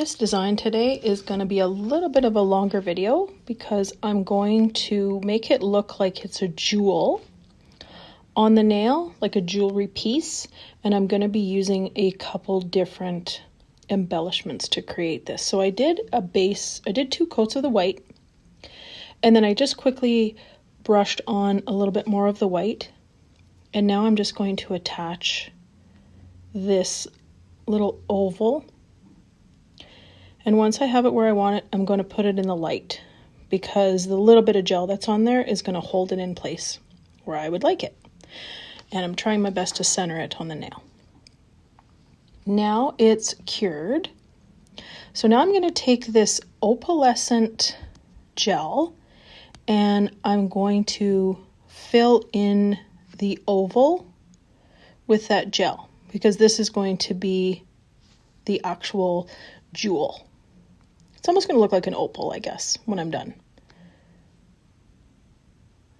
This design today is going to be a little bit of a longer video because I'm going to make it look like it's a jewel on the nail, like a jewelry piece, and I'm going to be using a couple different embellishments to create this. So I did a base, I did 2 coats of the white, and then I just quickly brushed on a little bit more of the white, and now I'm just going to attach this little oval. And once I have it where I want it, I'm going to put it in the light because the little bit of gel that's on there is going to hold it in place where I would like it. And I'm trying my best to center it on the nail. Now it's cured. So now I'm going to take this opalescent gel and I'm going to fill in the oval with that gel because this is going to be the actual jewel. It's almost going to look like an opal, I guess, when I'm done.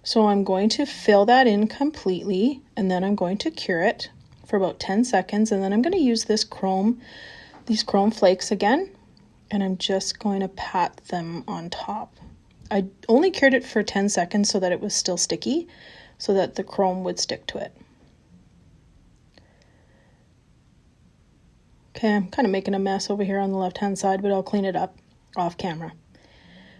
So I'm going to fill that in completely, and then I'm going to cure it for about 10 seconds, and then I'm going to use these chrome flakes again, and I'm just going to pat them on top. I only cured it for 10 seconds so that it was still sticky, so that the chrome would stick to it. Okay, I'm kind of making a mess over here on the left-hand side, but I'll clean it up off camera.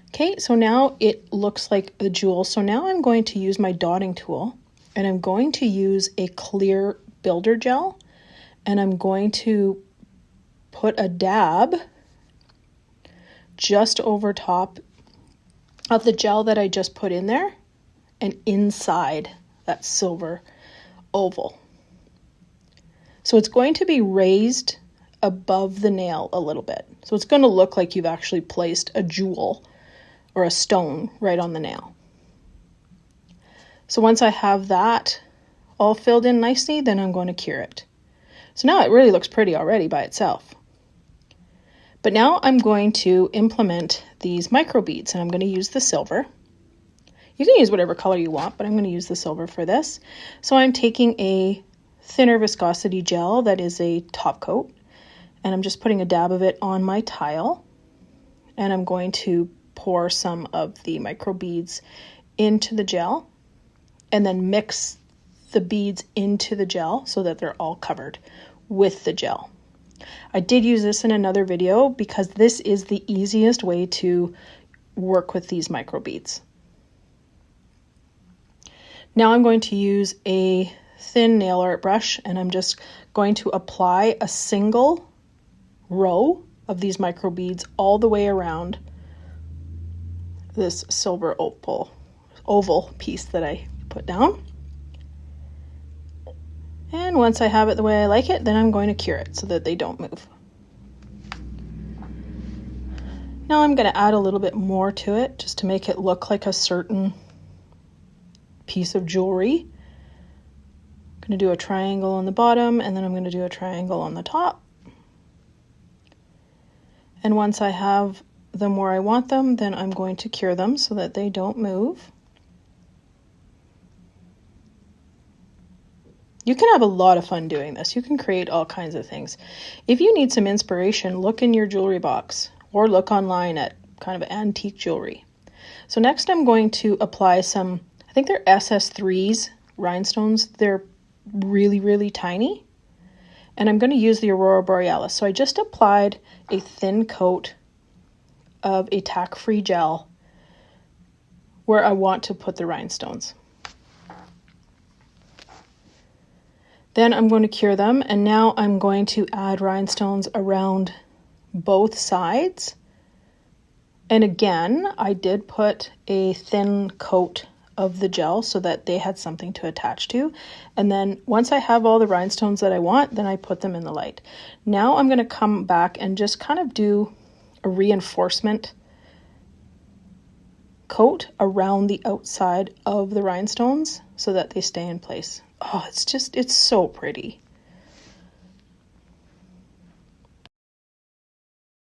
Okay, so now it looks like the jewel. So now I'm going to use my dotting tool, and I'm going to use a clear builder gel, and I'm going to put a dab just over top of the gel that I just put in there and inside that silver oval. So it's going to be raised above the nail a little bit. So it's going to look like you've actually placed a jewel or a stone right on the nail. So once I have that all filled in nicely, then I'm going to cure it. So now it really looks pretty already by itself. But now I'm going to implement these micro beads, and I'm going to use the silver. You can use whatever color you want, but I'm going to use the silver for this. So I'm taking a thinner viscosity gel that is a top coat, and I'm just putting a dab of it on my tile, and I'm going to pour some of the micro beads into the gel and then mix the beads into the gel so that they're all covered with the gel. I did use this in another video because this is the easiest way to work with these micro beads. Now I'm going to use a thin nail art brush, and I'm just going to apply a single row of these micro beads all the way around this silver oval piece that I put down. And once I have it the way I like it, then I'm going to cure it so that they don't move. Now I'm going to add a little bit more to it just to make it look like a certain piece of jewelry. I'm going to do a triangle on the bottom, and then I'm going to do a triangle on the top. And once I have them where I want them, then I'm going to cure them so that they don't move. You can have a lot of fun doing this. You can create all kinds of things. If you need some inspiration, look in your jewelry box or look online at kind of antique jewelry. So next I'm going to apply some, I think they're SS3s rhinestones. They're really, really tiny. And I'm going to use the Aurora Borealis. So I just applied a thin coat of a tack-free gel where I want to put the rhinestones. Then I'm going to cure them, and now I'm going to add rhinestones around both sides. And again, I did put a thin coat of the gel so that they had something to attach to. And then once I have all the rhinestones that I want, then I put them in the light. Now I'm going to come back and just kind of do a reinforcement coat around the outside of the rhinestones so that they stay in place. Oh, it's so pretty.